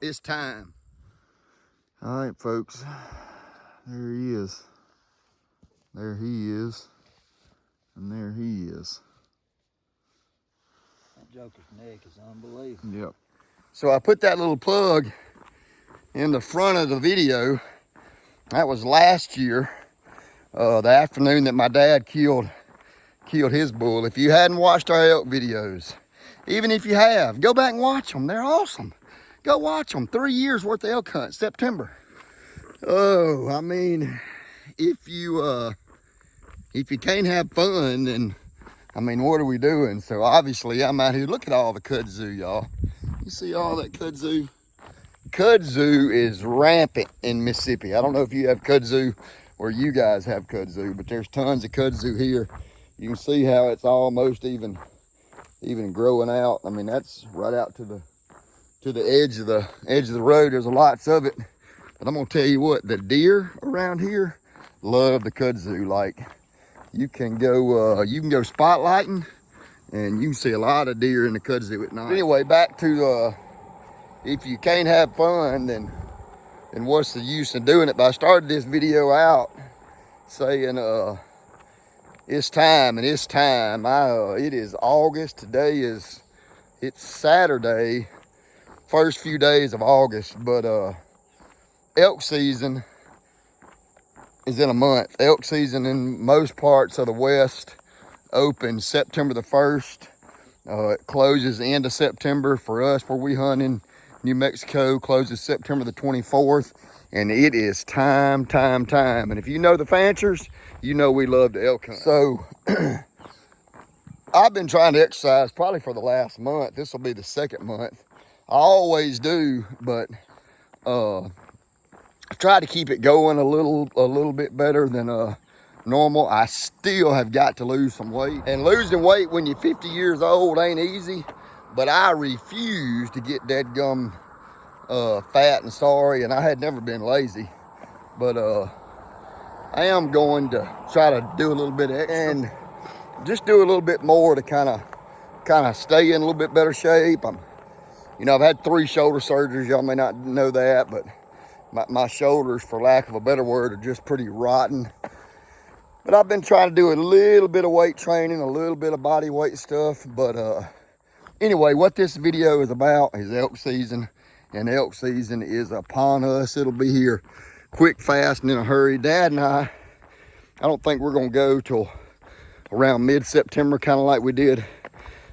It's time. All right, folks. There he is. There he is. And there he is. That joker's neck is unbelievable. Yep. So I put that little plug in the front of the video. That was last year, the afternoon that my dad killed his bull. If you hadn't watched our elk videos, even if you have, go back and watch them. They're awesome. Go watch them. 3 years worth of elk hunt, September. Oh, I mean, if you can't have fun, then I mean, what are we doing? So obviously I'm out here. Look at all the kudzu, y'all. You see all that kudzu? Kudzu is rampant in Mississippi. I don't know if you have kudzu where you guys have kudzu, but there's tons of kudzu here. You can see how it's almost even growing out. I mean, that's right out to the edge of the road. There's lots of it. But I'm gonna tell you what, the deer around here love the kudzu. Like, you can go spotlighting, and you can see a lot of deer in the kudzu at night. Anyway, back to if you can't have fun, then what's the use in doing it? But I started this video out saying it's time, and it's time. It is August. Today it's Saturday, first few days of August, but elk season is in a month. Elk season in most parts of the West opens September the 1st. It closes the end of September. For us, where we hunt in New Mexico, closes September the 24th. And it is time. And if you know the Fanchers, you know we love to elk hunt. So I've been trying to exercise probably for the last month. This will be the second month. I always do, but I try to keep it going a little bit better than normal. I still have got to lose some weight. And losing weight when you're 50 years old ain't easy, but I refuse to get that gum fat and sorry, and I had never been lazy. But I am going to try to do a little bit extra and just do a little bit more to kind of stay in a little bit better shape. I've had 3 shoulder surgeries. Y'all may not know that, but my shoulders, for lack of a better word, are just pretty rotten. But I've been trying to do a little bit of weight training, a little bit of body weight stuff. But anyway, what this video is about is elk season, and elk season is upon us. It'll be here quick, fast, and in a hurry. Dad and I don't think we're gonna go till around mid-September, kind of like we did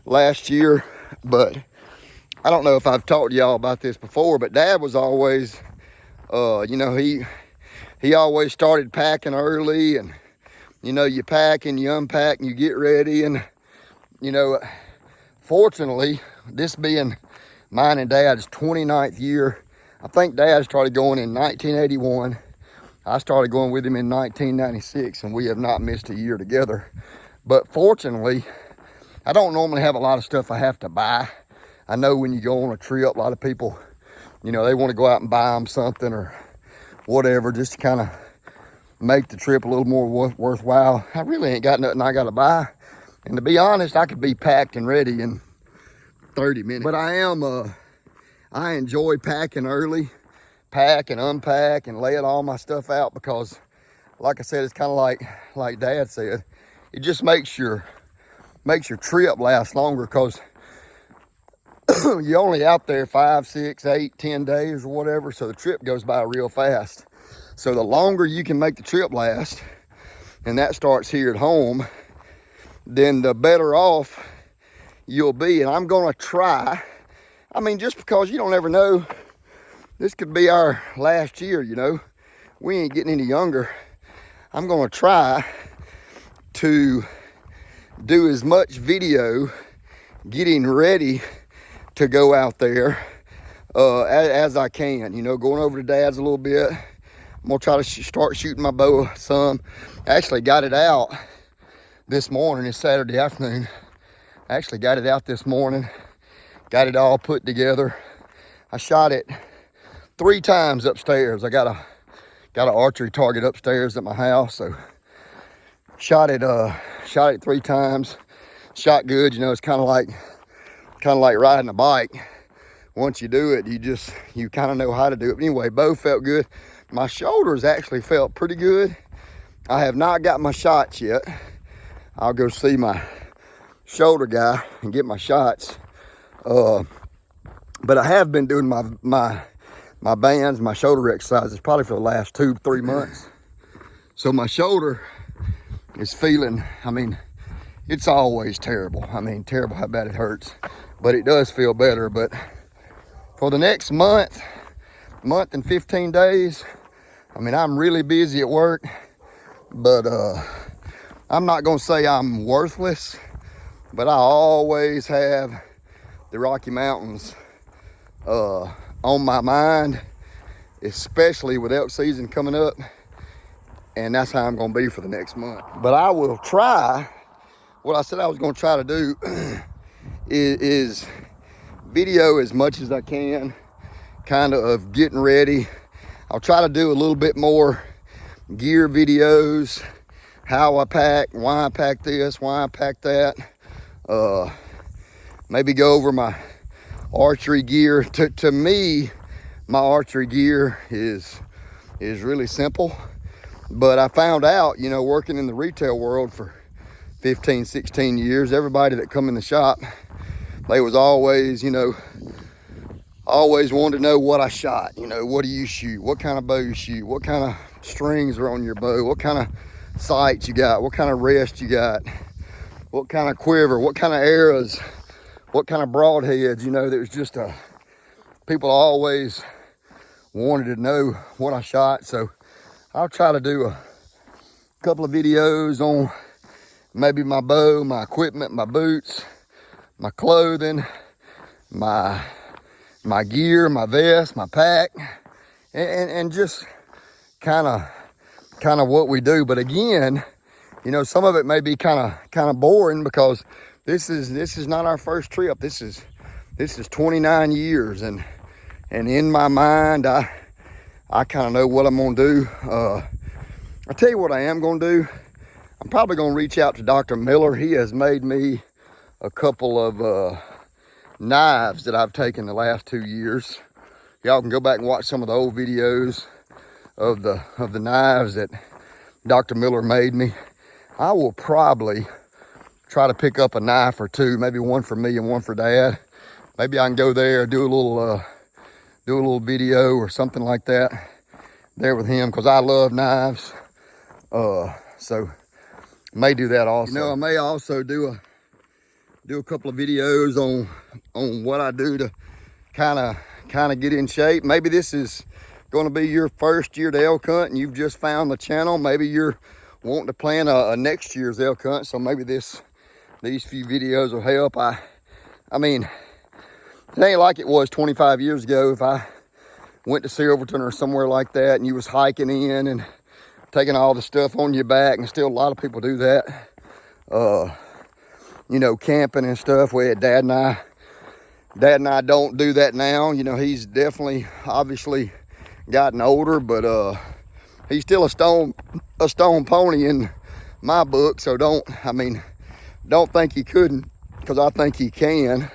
last year. But I don't know if I've talked to y'all about this before, but Dad was always, he always started packing early, and you pack and you unpack and you get ready. And fortunately, this being mine and Dad's 29th year, I think Dad started going in 1981. I started going with him in 1996, and we have not missed a year together. But fortunately, I don't normally have a lot of stuff I have to buy. I know when you go on a trip, a lot of people, they want to go out and buy them something or whatever, just to kind of make the trip a little more worthwhile. I really ain't got nothing I got to buy. And to be honest, I could be packed and ready in 30 minutes. But I enjoy packing early, pack and unpack and laying all my stuff out, because like I said, it's kind of like Dad said, it just makes your trip last longer, because you're only out there 5, 6, 8, 10 days or whatever, so the trip goes by real fast. So the longer you can make the trip last, and that starts here at home, then the better off you'll be. And I'm gonna try, just because you don't ever know, this could be our last year, we ain't getting any younger. I'm gonna try to do as much video getting ready to go out there as I can, going over to Dad's a little bit. I'm gonna try to start shooting my bow some. I actually got it out this morning. It's Saturday afternoon. I actually got it out this morning, got it all put together. I shot it 3 times upstairs. I got an archery target upstairs at my house, so shot it 3 times. Shot good. It's kind of like riding a bike. once you do it, you kind of know how to do it. But anyway, both felt good. My shoulders actually felt pretty good. I have not got my shots yet. I'll go see my shoulder guy and get my shots. But I have been doing my bands, my shoulder exercises probably for the last 2-3 months. So my shoulder is feeling, I mean, it's always terrible. I mean, terrible how bad it hurts, but it does feel better. But for the next month and 15 days, I mean, I'm really busy at work, but I'm not gonna say I'm worthless, but I always have the Rocky Mountains on my mind, especially with elk season coming up, and that's how I'm gonna be for the next month. But I will try, what I said I was gonna try to do is video as much as I can, kind of getting ready. I'll try to do a little bit more gear videos, how I pack, why I pack this, why I pack that. Maybe go over my archery gear. To me, my archery gear is really simple, but I found out, you know, working in the retail world for 15, 16 years, everybody that come in the shop, they was always, you know, always wanted to know what I shot. You know, what do you shoot? What kind of bow you shoot? What kind of strings are on your bow? What kind of sights you got? What kind of rest you got? What kind of quiver? What kind of arrows? What kind of broadheads? You know, there was just people always wanted to know what I shot. So I'll try to do a couple of videos on maybe my bow, my equipment, my boots, my clothing, my gear, my vest, my pack, and just kind of what we do. But again, you know, some of it may be kind of boring, because this is not our first trip. This is 29 years, and in my mind, I kind of know what I'm gonna do. I'll tell you what I am gonna do. I'm probably gonna reach out to Dr. Miller. He has made me a couple of knives that I've taken the last 2 years. Y'all can go back and watch some of the old videos of the knives that Dr. Miller made me. I will probably try to pick up a knife or two, maybe one for me and one for Dad. Maybe I can go there, do a little video or something like that there with him, because I love knives. So may do that also. You know, I may also do a couple of videos on what I do to kind of get in shape. Maybe this is going to be your first year to elk hunt and you've just found the channel. Maybe you're wanting to plan a next year's elk hunt, so maybe these few videos will help. I mean, it ain't like it was 25 years ago. If I went to Silverton or somewhere like that and you was hiking in and taking all the stuff on your back, and still a lot of people do that, you know, camping and stuff. Where Dad and I don't do that now. You know, he's definitely obviously gotten older, but he's still a stone pony in my book. So don't think he couldn't, because I think he can.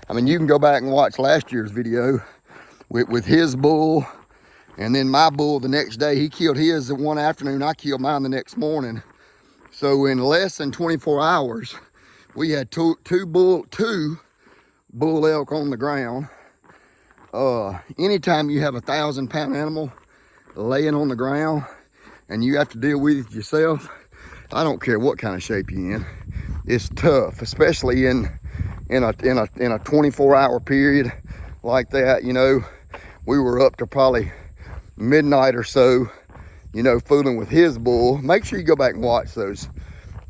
I mean, you can go back and watch last year's video with his bull, and then my bull the next day. He killed his the one afternoon, I killed mine the next morning. So in less than 24 hours, we had two bull elk on the ground. Anytime you have 1,000-pound animal laying on the ground and you have to deal with it yourself, I don't care what kind of shape you're in, it's tough, especially in a 24-hour period like that. You know, we were up to probably midnight or so, you know, fooling with his bull. Make sure you go back and watch those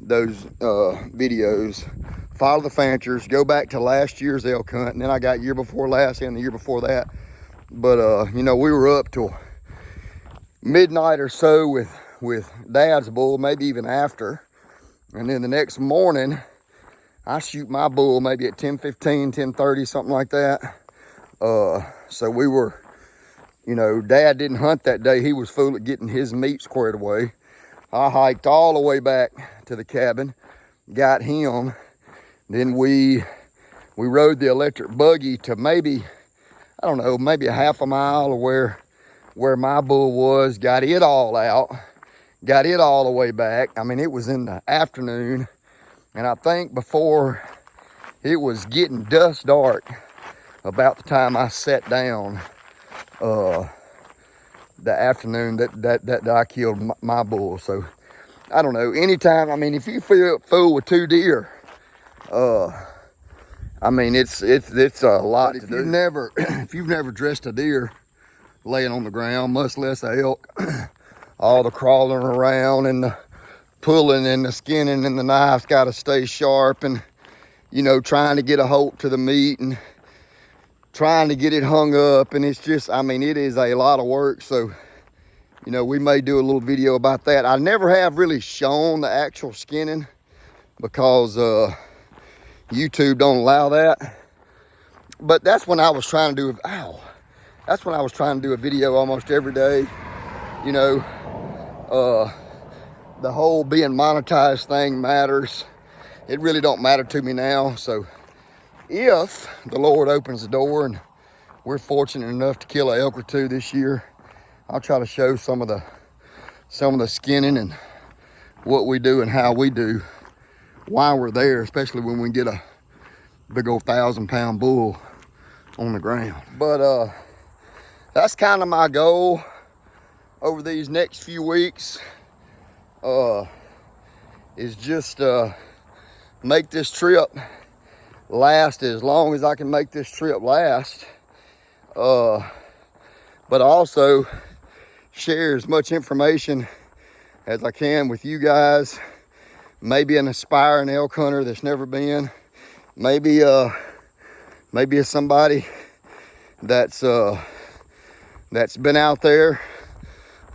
videos. Follow the Fanchers, go back to last year's elk hunt, and then I got year before last and the year before that. But you know, we were up till midnight or so with Dad's bull, maybe even after. And then the next morning, I shoot my bull maybe at 10:15, 10:30, something like that. So we were, you know, Dad didn't hunt that day. He was full at getting his meat squared away. I hiked all the way back to the cabin, got him. Then we rode the electric buggy to maybe, I don't know, maybe a half a mile or where my bull was, got it all out, got it all the way back. I mean, it was in the afternoon, and I think before it was getting dusk dark, about the time I sat down, the afternoon that I killed my bull. So I don't know, anytime, I mean, if you fool with 2 deer, I mean, it's a lot to do. If you've never dressed a deer laying on the ground, much less a elk, all the crawling around and the pulling and the skinning and the knife's got to stay sharp, and you know, trying to get a hold to the meat and trying to get it hung up, and it's just, I mean, it is a lot of work. So, you know, we may do a little video about that. I never have really shown the actual skinning because YouTube don't allow that. But that's when I was trying to do, that's when I was trying to do a video almost every day. You know, the whole being monetized thing matters. It really don't matter to me now. So if the Lord opens the door and we're fortunate enough to kill an elk or 2 this year, I'll try to show some of the skinning and what we do and how we do while we're there, especially when we get a big old 1,000-pound bull on the ground. But that's kind of my goal over these next few weeks, is just make this trip last as long as I can make this trip last, but also share as much information as I can with you guys. Maybe an aspiring elk hunter that's never been, maybe it's somebody that's been out there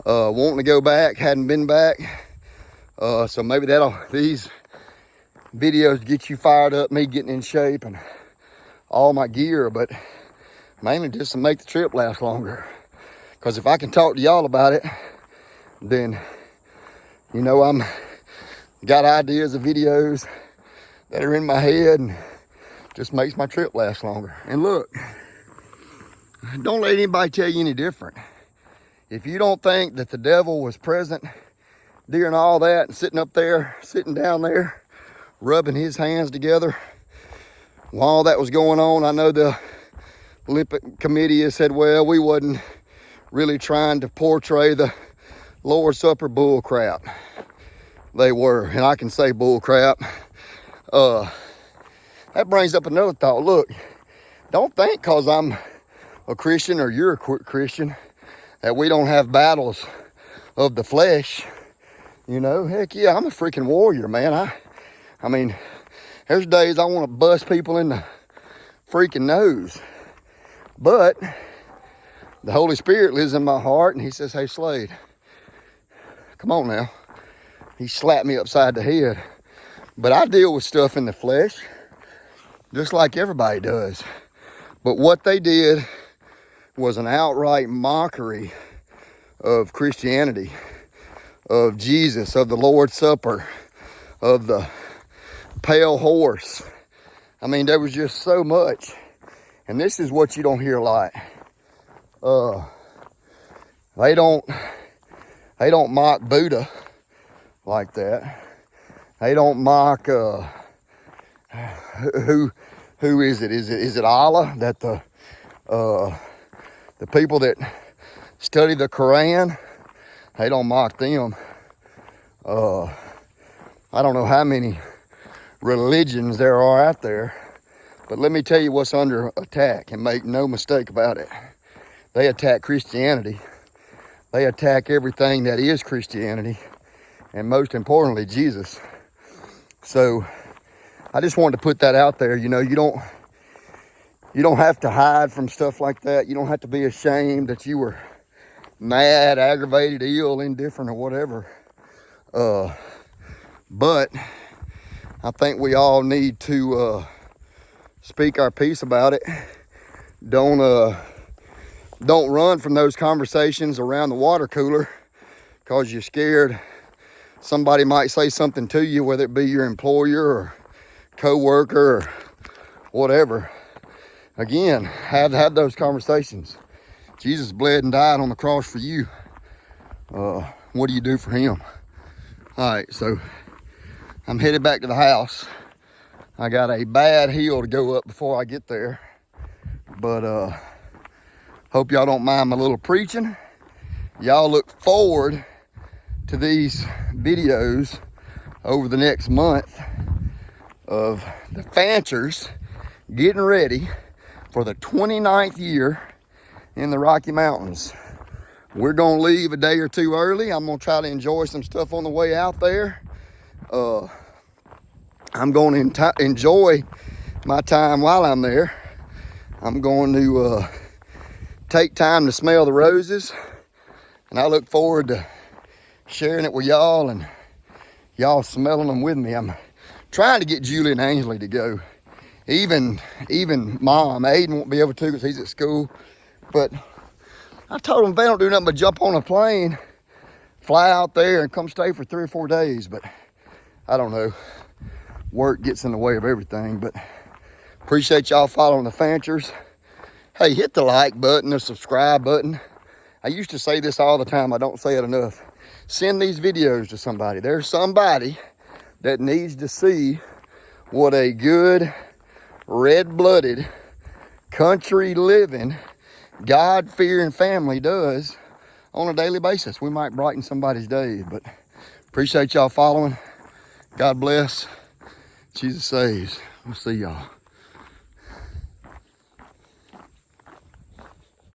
wanting to go back, hadn't been back, so maybe these videos get you fired up, me getting in shape and all my gear, but mainly just to make the trip last longer. Because if I can talk to y'all about it, then, you know, I'm got ideas of videos that are in my head, and just makes my trip last longer. And look, don't let anybody tell you any different. If you don't think that the devil was present during all that and sitting down there, rubbing his hands together while that was going on, I know the Olympic Committee has said, well, we wasn't really trying to portray the Lord's Supper bull crap. They were, and I can say bull crap. That brings up another thought. Look, don't think because I'm a Christian or you're a Christian that we don't have battles of the flesh. You know, heck yeah, I'm a freaking warrior, man. I mean, there's days I want to bust people in the freaking nose. But the Holy Spirit lives in my heart, and he says, hey, Slade, come on now. He slapped me upside the head. But I deal with stuff in the flesh, just like everybody does. But what they did was an outright mockery of Christianity, of Jesus, of the Lord's Supper, of the pale horse. I mean, there was just so much. And this is what you don't hear a lot. They don't mock Buddha like that. They don't mock who is it? Is it Allah that the people that study the Quran, they don't mock them. I don't know how many religions there are out there, but let me tell you what's under attack, and make no mistake about it. They attack Christianity. They attack everything that is Christianity, and most importantly, Jesus. So I just wanted to put that out there. You know, you don't have to hide from stuff like that. You don't have to be ashamed that you were mad, aggravated, ill, indifferent, or whatever. But I think we all need to speak our piece about it. Don't run from those conversations around the water cooler because you're scared somebody might say something to you, whether it be your employer or co-worker or whatever. again, have those conversations. Jesus bled and died on the cross for you. What do you do for him? All right, so I'm headed back to the house. I got a bad hill to go up before I get there, but hope y'all don't mind my little preaching. Y'all look forward to these videos over the next month of the Fanchers getting ready for the 29th year in the Rocky Mountains. We're gonna leave a day or two early. I'm gonna try to enjoy some stuff on the way out there. I'm going to enjoy my time while I'm there. I'm going to take time to smell the roses, and I look forward to sharing it with y'all and y'all smelling them with me. I'm trying to get Julie and Ainsley to go. Even Mom, Aiden won't be able to because he's at school. But I told them if they don't do nothing but jump on a plane, fly out there and come stay for 3 or 4 days. But I don't know. Work gets in the way of everything. But appreciate y'all following the Fanchers. Hey, hit the like button, the subscribe button. I used to say this all the time. I don't say it enough. Send these videos to somebody. There's somebody that needs to see what a good, red-blooded, country-living, God-fearing family does on a daily basis. We might brighten somebody's day, but appreciate y'all following. God bless. Jesus saves. We'll see y'all.